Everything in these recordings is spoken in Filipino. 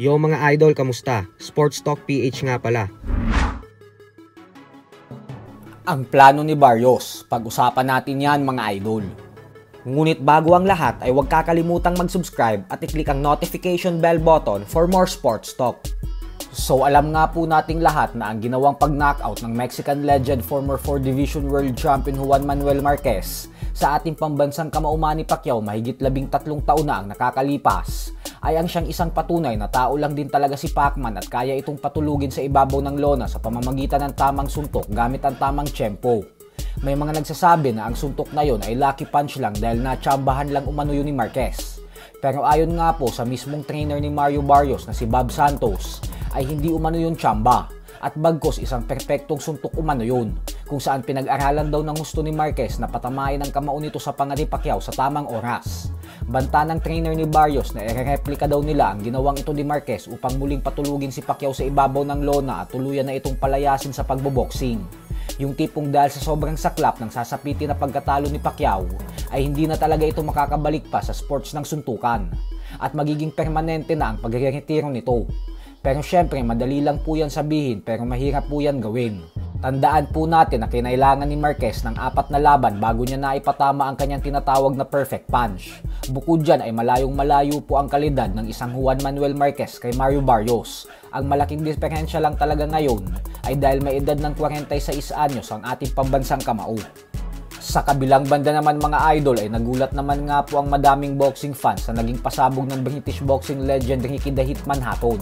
Yo mga idol, kamusta? Sports Talk PH nga pala. Ang plano ni Barrios, pag-usapan natin yan mga idol. Ngunit bago ang lahat ay huwag kakalimutang mag-subscribe at i-click ang notification bell button for more sports talk. So alam nga po nating lahat na ang ginawang pag-knockout ng Mexican legend former 4 Division World Champion Juan Manuel Marquez sa ating pambansang kamao Manny Pacquiao mahigit 13 taon na ang nakakalipas, ay ang siyang isang patunay na tao lang din talaga si Pacman at kaya itong patulugin sa ibabaw ng lona sa pamamagitan ng tamang suntok gamit ang tamang tiyempo. May mga nagsasabi na ang suntok na yon ay lucky punch lang dahil natsambahan lang umano yun ni Marquez. Pero ayon nga po sa mismong trainer ni Mario Barrios na si Bob Santos, ay hindi umano yun tsamba at bagkos isang perpektong suntok umano yun, kung saan pinag-aralan daw ng husto ni Marquez na patamain ang kamao nito sa panga ni Pacquiao sa tamang oras. Banta ng trainer ni Barrios na i-replika daw nila ang ginawang ito ni Marquez upang muling patulugin si Pacquiao sa ibabaw ng lona at tuluyan na itong palayasin sa pagboboxing. Yung tipong dahil sa sobrang saklap ng sasapiti na pagkatalo ni Pacquiao ay hindi na talaga ito makakabalik pa sa sports ng suntukan at magiging permanente na ang pagre-retiro nito. Pero syempre madali lang po yan sabihin pero mahirap po yan gawin. Tandaan po natin na kinailangan ni Marquez ng 4 na laban bago niya naipatama ang kanyang tinatawag na perfect punch. Bukod dyan ay malayong malayo po ang kalidad ng isang Juan Manuel Marquez kay Mario Barrios. Ang malaking diferensya lang talaga ngayon ay dahil may edad ng 46 anyos ang ating pambansang kamao. Sa kabilang banda naman mga idol ay nagulat naman nga po ang madaming boxing fans na naging pasabog ng British boxing legend Ricky the Hitman Hatton.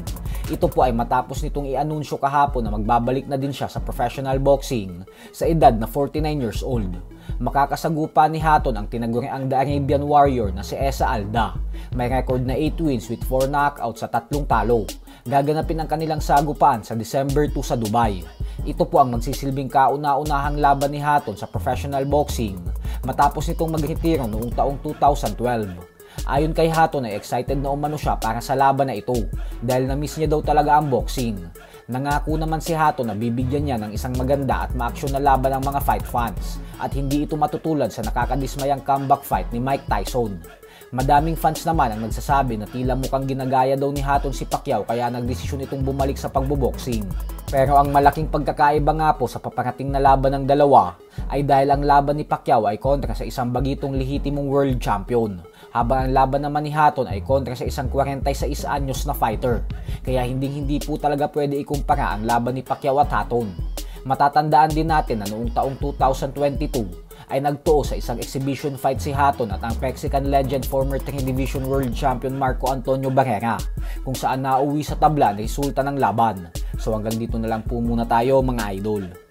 Ito po ay matapos nitong i-anunsyo kahapon na magbabalik na din siya sa professional boxing sa edad na 49 years old. Makakasagupa ni Hatton ang tinaguriang The Arabian Warrior na si Esa Alda. May record na 8 wins with 4 knockouts sa 3 talo. Gaganapin ang kanilang sagupaan sa December 2 sa Dubai. Ito po ang magsisilbing kauna-unahang laban ni Hatton sa professional boxing matapos nitong magretiro noong taong 2012. Ayon kay Hatton ay excited na umano siya para sa laban na ito dahil na-miss niya daw talaga ang boxing. Nangako naman si Hatton na bibigyan niya ng isang maganda at ma-aksyon na laban ng mga fight fans at hindi ito matutulad sa nakakadismayang comeback fight ni Mike Tyson. Madaming fans naman ang nagsasabi na tila mukhang ginagaya daw ni Hatton si Pacquiao kaya nagdesisyon itong bumalik sa pagboboxing. Pero ang malaking pagkakaiba nga po sa paparating na laban ng dalawa ay dahil ang laban ni Pacquiao ay kontra sa isang bagitong lehitimong world champion, habang ang laban naman ni Hatton ay kontra sa isang 46 anyos na fighter. Kaya hindi po talaga pwede ikumpara ang laban ni Pacquiao at Hatton. Matatandaan din natin na noong taong 2022 ay nagtuo sa isang exhibition fight si Hatton at ang Mexican legend former 3 Division World Champion Marco Antonio Barrera, kung saan nauwi sa tabla na resulta ng laban. So hanggang dito na lang po muna tayo mga idol.